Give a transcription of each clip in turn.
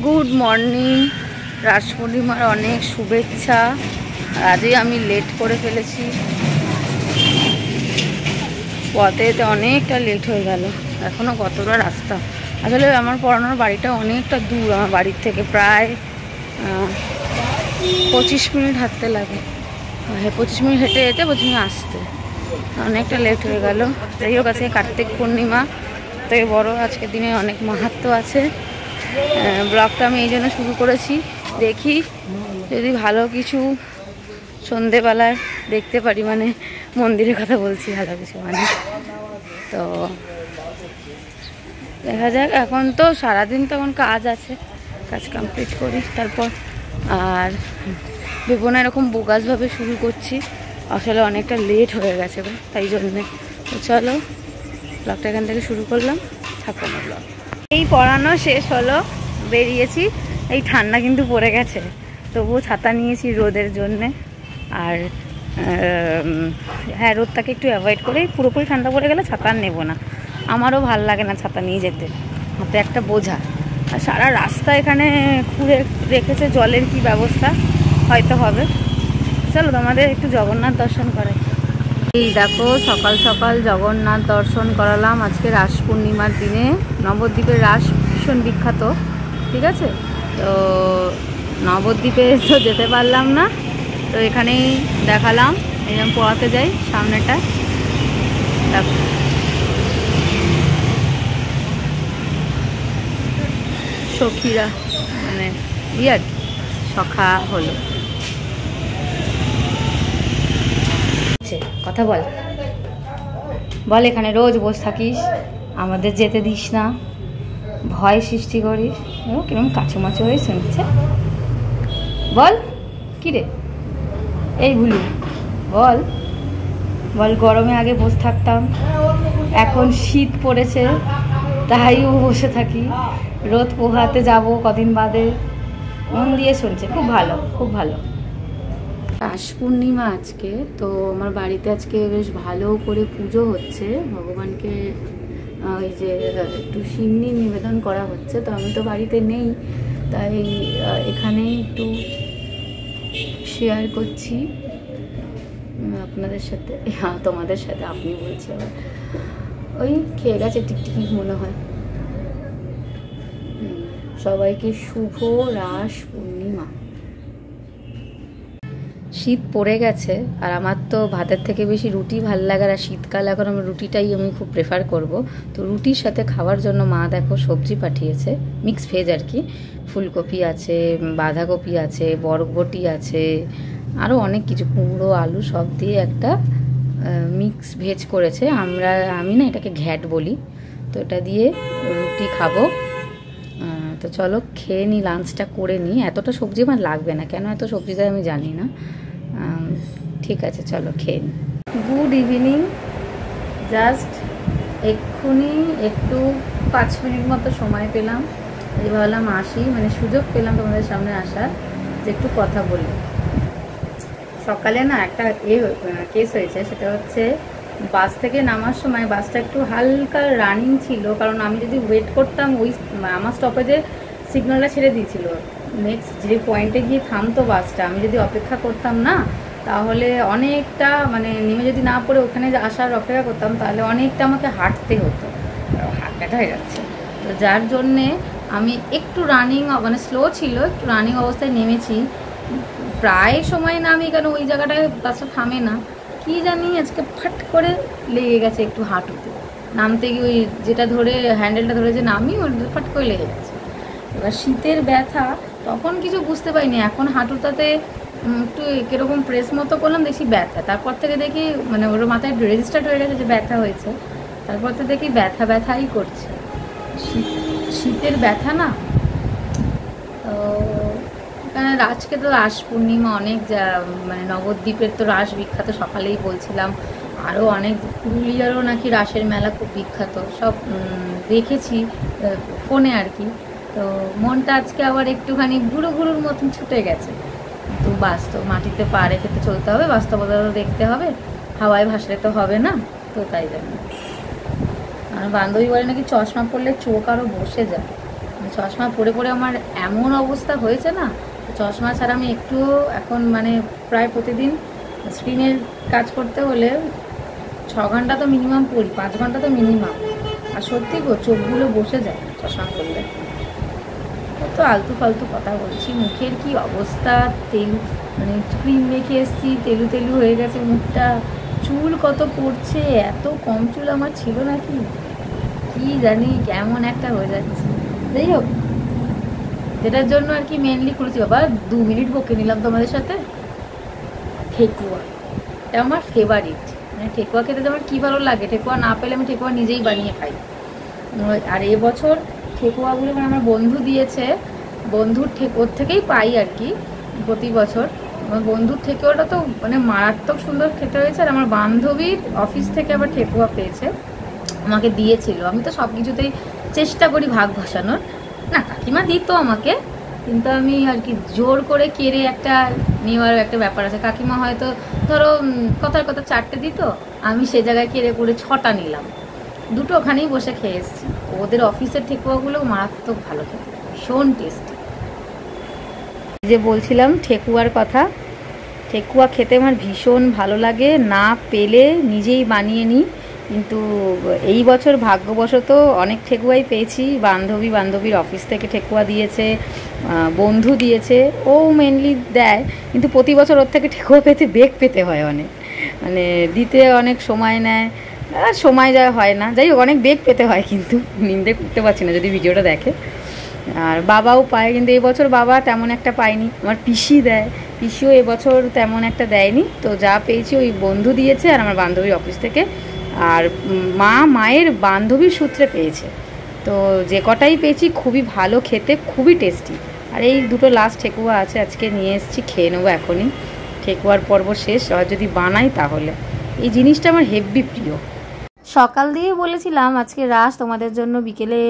Good morning. রাস পূর্ণিমার অনেক শুভেচ্ছা। আজই আমি লেট করে ফেলেছি, পথেতে অনেকটা লেট হয়ে গেল। এখনও কতটা রাস্তা, আসলে আমার পড়ানোর বাড়িটা অনেকটা দূর। আমার বাড়ির থেকে প্রায় 25 মিনিট হাঁটতে লাগে। 25 মিনিট হেঁটে যেতে, 25 মিনিট আসতে, অনেকটা লেট হয়ে গেল। যাই হোক, আজকে কার্তিক পূর্ণিমা, থেকে বড় আজকের দিনে অনেক মাহাত্ম্য আছে। ব্লগটা আমি এই জন্য শুরু করেছি, দেখি যদি ভালো কিছু সন্ধেবেলায় দেখতে পারি, মানে মন্দিরের কথা বলছি, ভালো কিছু মানে। তো দেখা যাক, এখন তো সারাদিন তখন কাজ আছে, কাজ কমপ্লিট করি তারপর। আর ভেবো না এরকম বোগাসভাবে শুরু করছি, আসলে অনেকটা লেট হয়ে গেছে তাই জন্যে। তো চলো, ব্লগটা এখান থেকে শুরু করলাম, থাকো না ব্লগ। এই পড়ানো শেষ হলো, বেরিয়েছি। এই ঠান্ডা কিন্তু পড়ে গেছে, তবুও ছাতা নিয়েছি রোদের জন্যে। আর হ্যাঁ, রোদটাকে একটু অ্যাভয়েড করে, পুরোপুরি ঠান্ডা পড়ে গেলে ছাতা আর নেবো না। আমারও ভাল লাগে না ছাতা নিয়ে যেতে, হাতে একটা বোঝা। আর সারা রাস্তা এখানে খুঁড়ে রেখেছে, জলের কি ব্যবস্থা হয়তো হবে। চলো তোমাদের একটু জগন্নাথ দর্শন করে। এই দেখো, সকাল সকাল জগন্নাথ দর্শন করালাম। আজকে রাস পূর্ণিমার দিনে নবদ্বীপের রাস ভীষণ বিখ্যাত, ঠিক আছে। তো নবদ্বীপে তো যেতে পারলাম না, তো এখানেই দেখালাম। এরকম পড়াতে যাই, সামনেটা দেখো, সখীরা মানে বিয়ার সখা হলো। কথা বল বল, এখানে রোজ বসে থাকিস, আমাদের যেতে দিস না, ভয় সৃষ্টি করিস। কিরকম কাছুমাছু হয়ে শুনছে, বল কি রে এই ভুলু, বল বল। গরমে আগে বসে থাকতাম, এখন শীত পড়েছে তাইও বসে থাকি। রোদ পোহাতে যাব কদিন বাদে, মন দিয়ে শুনছে, খুব ভালো, খুব ভালো। রাস পূর্ণিমা আজকে, তো আমার বাড়িতে আজকে বেশ ভালো করে পুজো হচ্ছে, ভগবানকে ওই যে একটু সিন্নি নিবেদন করা হচ্ছে। তো আমি তো বাড়িতে নেই, তাই এখানেই একটু শেয়ার করছি আপনাদের সাথে। হ্যাঁ, তোমাদের সাথে আপনি বলছি আবার, ওই খেয়ে গেছে টিকটিকি মনে হয়। সবাইকে শুভ রাস পূর্ণিমা। শীত পড়ে গেছে, আর আমার তো ভাতের থেকে বেশি রুটি ভাল লাগে। আর শীতকাল, এখন আমি রুটিটাই আমি খুব প্রেফার করব। তো রুটির সাথে খাওয়ার জন্য মা দেখো সবজি পাঠিয়েছে, মিক্স ভেজ আর কি। ফুলকপি আছে, বাঁধাকপি আছে, বরবটি আছে, আরও অনেক কিছু, কুমড়ো আলু সব দিয়ে একটা মিক্স ভেজ করেছে। আমি না এটাকে ঘ্যাট বলি। তো এটা দিয়ে রুটি খাবো। তো চলো খেয়ে নিই, লাঞ্চটা করে নিই। এতটা সবজি আমার লাগবে না, কেন এত সবজি দেয় আমি জানি না। ঠিক আছে, চলো খেয়ে নিই। Good evening. জাস্ট এক্ষুনি একটু 5 মিনিট মতো সময় পেলাম, এই ভাবলাম আসি, মানে সুযোগ পেলাম তোমাদের সামনে আসার, যে একটু কথা বলি। সকালে না একটা কেস হয়েছে, সেটা হচ্ছে বাস থেকে নামার সময় বাসটা একটু হালকা রানিং ছিল, কারণ আমি যদি ওয়েট করতাম, ওই আমার স্টপেজে সিগন্যালটা ছেড়ে দিয়েছিল, নেক্সট যে পয়েন্টে গিয়ে থামতো বাসটা, আমি যদি অপেক্ষা করতাম না, তাহলে অনেকটা, মানে নেমে যদি না পড়ে ওখানে আসার অপেক্ষা করতাম, তাহলে অনেকটা আমাকে হাঁটতে হতো, হাত ব্যথা হয়ে যাচ্ছে। তো যার জন্যে আমি একটু রানিং, মানে স্লো ছিল, একটু রানিং অবস্থায় নেমেছি। প্রায় সময় নামি, কেন ওই জায়গাটায় বাসটা থামে না, কি জানি আজকে ফাট করে লেগে গেছে একটু হাঁটুতে। নামতে গিয়ে ওই যেটা ধরে, হ্যান্ডেলটা ধরে যে নামি, ওর ফাট করে লেগে গেছে। এবার শীতের ব্যথা, তখন কিছু বুঝতে পারিনি, এখন হাঁটুটাতে একটু কীরকম প্রেস মতো করলাম, দেখি ব্যথা। তারপর থেকে দেখি, মানে ওর মাথায় রেজিস্টার্ড হয়ে গেছে যে ব্যথা হয়েছে। তারপর থেকে দেখি ব্যথাই করছে, শীতের ব্যথা না। তো আজকে তো রাস পূর্ণিমা, অনেক মানে নবদ্বীপের তো রাস বিখ্যাত, সকালেই বলছিলাম। আরও অনেক, পুরুলিয়ারও নাকি রাসের মেলা খুব বিখ্যাত, সব দেখেছি ফোনে আর কি। তো মনটা আজকে আবার একটুখানি গুঁড়োর মতন ছুটে গেছে। তো বাস্তব মাটিতে পা রেখে তো চলতে হবে, বাস্তবতাও দেখতে হবে, হাওয়ায় ভাসলে তো হবে না। তো তাই জন্য আর বান্ধবী বলে নাকি চশমা পরলে চোখ আরও বসে যায়, চশমা পরে পরে আমার এমন অবস্থা হয়েছে না, চশমা ছাড়া আমি একটুও এখন মানে প্রায় প্রতিদিন স্ক্রিনের কাজ করতে হলে 6 ঘন্টা তো মিনিমাম পড়ি, 5 ঘন্টা তো মিনিমাম। আর সত্যি গো চোখগুলো বসে যায় চশমা পরলে। তো আলতু ফালতু কথা বলছি, মুখের কি অবস্থা, তেল মানে ক্রিম মেখে এসেছি, তেলু তেলু হয়ে গেছে মুখটা, চুল কত পড়ছে, এত কম চুল আমার ছিল নাকি কি জানি, কেমন একটা হয়ে যাচ্ছে। যাই হোক, যেটার জন্য আর কি মেনলি করেছি, বাবা 2 মিনিট বকে নিলাম তোমাদের সাথে। ঠেকুয়া, এটা আমার ফেভারিট, মানে ঠেকুয়া খেতে তো আমার কী ভালো লাগে, ঠেকুয়া না পেলে আমি ঠেকুয়া নিজেই বানিয়ে খাই। আর এবছর ঠেকুয়াগুলো মানে আমার বন্ধু দিয়েছে, বন্ধুর ওর থেকেই পাই আর কি প্রতি বছর। আমার বন্ধুর ঠেকুয়াটা তো মানে মারাত্মক সুন্দর খেতে হয়েছে। আর আমার বান্ধবীর অফিস থেকে আবার ঠেকুয়া পেয়েছে, আমাকে দিয়েছিল। আমি তো সব কিছুতেই চেষ্টা করি ভাগ বসানোর, না কাকিমা দিত আমাকে, কিন্তু আমি আর কি জোর করে কেড়ে একটা নেওয়ার একটা ব্যাপার আছে। কাকিমা হয়তো ধরো কথার কথা 4টে দিত, আমি সে জায়গায় কেড়ে করে 6টা নিলাম, 2টো ওখানেই বসে খেয়ে এসেছি। ওদের অফিসের ঠেকুয়াগুলো মারাত্মক ভালো খেতে, ভীষণ টেস্টি। যে বলছিলাম ঠেকুয়ার কথা, ঠেকুয়া খেতে আমার ভীষণ ভালো লাগে, না পেলে নিজেই বানিয়ে নিই। কিন্তু এই বছর ভাগ্যবশত অনেক ঠেকুয়াই পেয়েছি। বান্ধবীর অফিস থেকে ঠেকুয়া দিয়েছে, বন্ধু দিয়েছে, ও মেনলি দেয়, কিন্তু প্রতি বছর ওর থেকে ঠেকুয়া বেগ পেতে হয় অনেক, মানে দিতে অনেক সময় নেয়, আর সময় যা হয় না। যাই হোক, অনেক বেগ পেতে হয়, কিন্তু নিন্দে করতে পারছি না যদি ভিডিওটা দেখে। আর বাবাও পায়, কিন্তু এবছর বাবা তেমন একটা পায়নি। আমার পিসি দেয়, পিসিও এবছর তেমন একটা দেয়নি। তো যা পেয়েছি ওই বন্ধু দিয়েছে আর আমার বান্ধবীর অফিস থেকে, আর মায়ের বান্ধবীর সূত্রে পেয়েছে। তো যে কটাই পেয়েছি খুবই ভালো খেতে, খুবই টেস্টি। আর এই 2টো লাস্ট ঠেকুয়া আছে, আজকে নিয়ে এসেছি, খেয়ে নেবো এখনই। ঠেকুয়ার পর্ব শেষ, আর যদি বানাই তাহলে। এই জিনিসটা আমার হেভি প্রিয়। সকাল দিয়ে বলেছিলাম আজকে রাস তোমাদের জন্য বিকেলে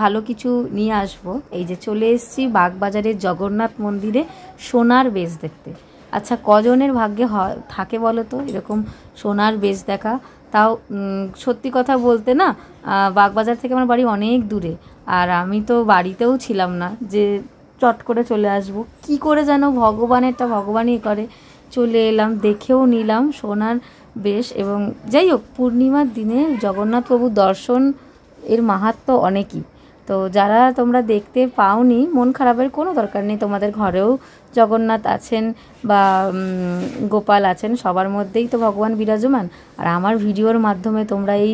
ভালো কিছু নিয়ে আসবো। এই যে চলে এসেছি বাগবাজারের জগন্নাথ মন্দিরে সোনার বেশ দেখতে। আচ্ছা, কজনের ভাগ্যে থাকে বলো তো এরকম সোনার বেশ দেখা? তাও সত্যি কথা বলতে না, বাগবাজার থেকে আমার বাড়ি অনেক দূরে, আর আমি তো বাড়িতেও ছিলাম না যে চট করে চলে আসবো। কি করে যেন ভগবানেরটা ভগবানই করে, চলে এলাম, দেখেও নিলাম সোনার বেশ। এবং যাই হোক, পূর্ণিমার দিনে জগন্নাথ প্রভুর দর্শন এর মাহাত্ম্য অনেকই। তো যারা তোমরা দেখতে পাওনি, মন খারাপের কোনো দরকার নেই, তোমাদের ঘরেও জগন্নাথ আছেন বা গোপাল আছেন, সবার মধ্যেই তো ভগবান বিরাজমান। আর আমার ভিডিওর মাধ্যমে তোমরা এই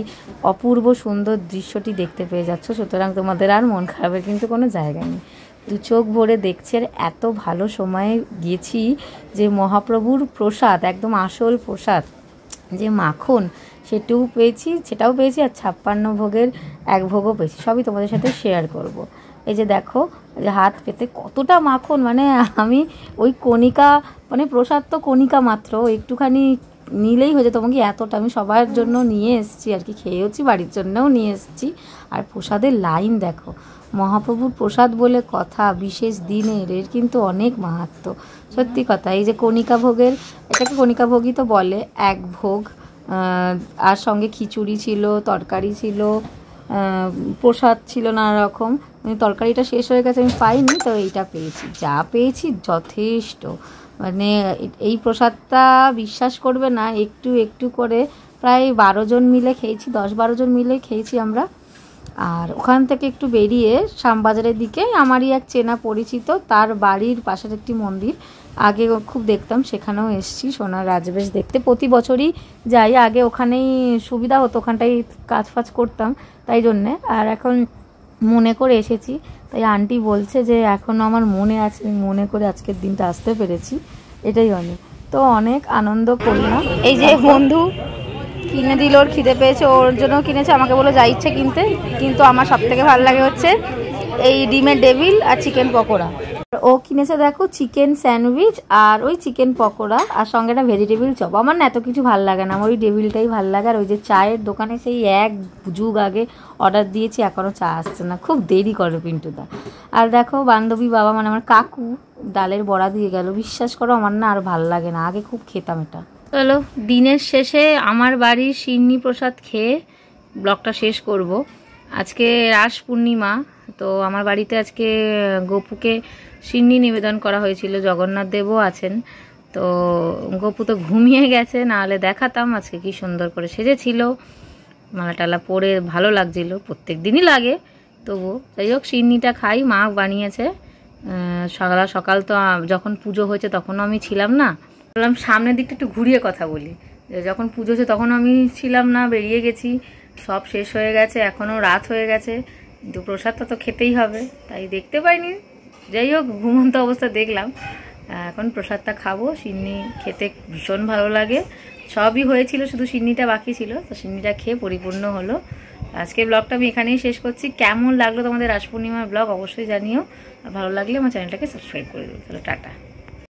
অপূর্ব সুন্দর দৃশ্যটি দেখতে পেয়ে যাচ্ছ, সুতরাং তোমাদের আর মন খারাপের কিন্তু কোনো জায়গা নেই। 2 চোখ ভরে দেখছে। এত ভালো সময়ে গিয়েছি যে মহাপ্রভুর প্রসাদ, একদম আসল প্রসাদ যে মাখন, সেটাও পেয়েছি, আর 56 ভোগের 1 ভোগও পেয়েছি। সবই তোমাদের সাথে শেয়ার করব। এই যে দেখো, যে হাত পেতে কতটা মাখন, মানে আমি ওই কণিকা, মানে প্রসাদ তো কণিকা মাত্র, একটুখানি নিলেই হয়ে যেত, তোমাকে এতটা আমি সবার জন্য নিয়ে এসেছি আর কি, খেয়েওছি, বাড়ির জন্যও নিয়ে এসেছি। আর প্রসাদের লাইন দেখো, মহাপ্রভুর প্রসাদ বলে কথা, বিশেষ দিনের এর কিন্তু অনেক মাহাত্ম্য, সত্যি কথা। এই যে কণিকা ভোগের, এটাকে কণিকা ভোগই তো বলে, 1 ভোগ, আর সঙ্গে খিচুড়ি ছিল, তরকারি ছিল, প্রসাদ ছিল নানা রকম। তরকারিটা শেষ হয়ে গেছে, আমি পাইনি, তো এইটা পেয়েছি, যা পেয়েছি যথেষ্ট। মানে এই প্রসাদটা বিশ্বাস করবে না, একটু একটু করে প্রায় 12 জন মিলে খেয়েছি, 10-12 জন মিলে খেয়েছি আমরা। আর ওখান থেকে একটু বেরিয়ে শ্যামবাজারের দিকে আমারই এক চেনা পরিচিত, তার বাড়ির পাশের একটি মন্দির, আগে খুব দেখতাম, সেখানেও এসেছি সোনার রাজবেশ দেখতে। প্রতি বছরই যাই, আগে ওখানেই সুবিধা হতো, ওখানটাই কাজ ফাজ করতাম তাই জন্যে। আর এখন মনে করে এসেছি, তাই আন্টি বলছে যে এখনও আমার মনে আছে, মনে করে আজকের দিনটা আসতে পেরেছি, এটাই অনেক। তো অনেক আনন্দ করলাম। এই যে বন্ধু কিনে দিল, ওর খিদে পেয়েছে, ওর জন্য কিনেছে, আমাকে বলো যা ইচ্ছে কিনতে, কিন্তু আমার সবথেকে ভালো লাগে হচ্ছে এই ডিমের ডেভিল আর চিকেন পকোড়া। ও কিনেছে দেখো চিকেন স্যান্ডউইচ আর ওই চিকেন পকোড়া, আর সঙ্গে একটা ভেজিটেবিল চপ। আমার না এত কিছু ভালো লাগে না, আমার ওই ডেভিলটাই ভালো লাগে। আর ওই যে চায়ের দোকানে সেই 1 যুগ আগে অর্ডার দিয়েছি, এখনও চা আসছে না, খুব দেরি করে পিন্টুদা। আর দেখো বান্ধবী বাবা, মানে আমার কাকু ডালের বড়া দিয়ে গেল, বিশ্বাস করো আমার না আর ভালো লাগে না, আগে খুব খেতাম এটা। চলো, দিনের শেষে আমার বাড়ির সিন্নি প্রসাদ খেয়ে ব্লগটা শেষ করব। আজকে রাস পূর্ণিমা, তো আমার বাড়িতে আজকে গপুকে সিন্নি নিবেদন করা হয়েছিল, জগন্নাথ দেবও আছেন। তো গপু তো ঘুমিয়ে গেছে, নাহলে দেখাতাম আজকে কি সুন্দর করে সেজেছিল, মালা টালা পরে ভালো লাগছিল, প্রত্যেক দিনই লাগে তবু। যাই হোক, সিন্নিটা খাই, মা বানিয়েছে। সকাল সকাল তো যখন পুজো হয়েছে তখনও আমি ছিলাম না, বললাম সামনের দিকটা একটু ঘুরিয়ে কথা বলি। যখন পুজো হচ্ছে তখন আমি ছিলাম না, বেরিয়ে গেছি, সব শেষ হয়ে গেছে, এখনও রাত হয়ে গেছে, কিন্তু প্রসাদটা তো খেতেই হবে, তাই দেখতে পাইনি। যাই হোক, ঘুমন্ত অবস্থা দেখলাম। এখন প্রসাদটা খাবো। সিন্নি খেতে ভীষণ ভালো লাগে, সবই হয়েছিল, শুধু সিন্নিটা বাকি ছিল, তো সিন্নিটা খেয়ে পরিপূর্ণ হলো। আজকের ব্লগটা আমি এখানেই শেষ করছি। কেমন লাগলো তোমাদের রাস পূর্ণিমার ব্লগ অবশ্যই জানিও, আর ভালো লাগলে আমার চ্যানেলটাকে সাবস্ক্রাইব করে দিও। তাহলে টাটা।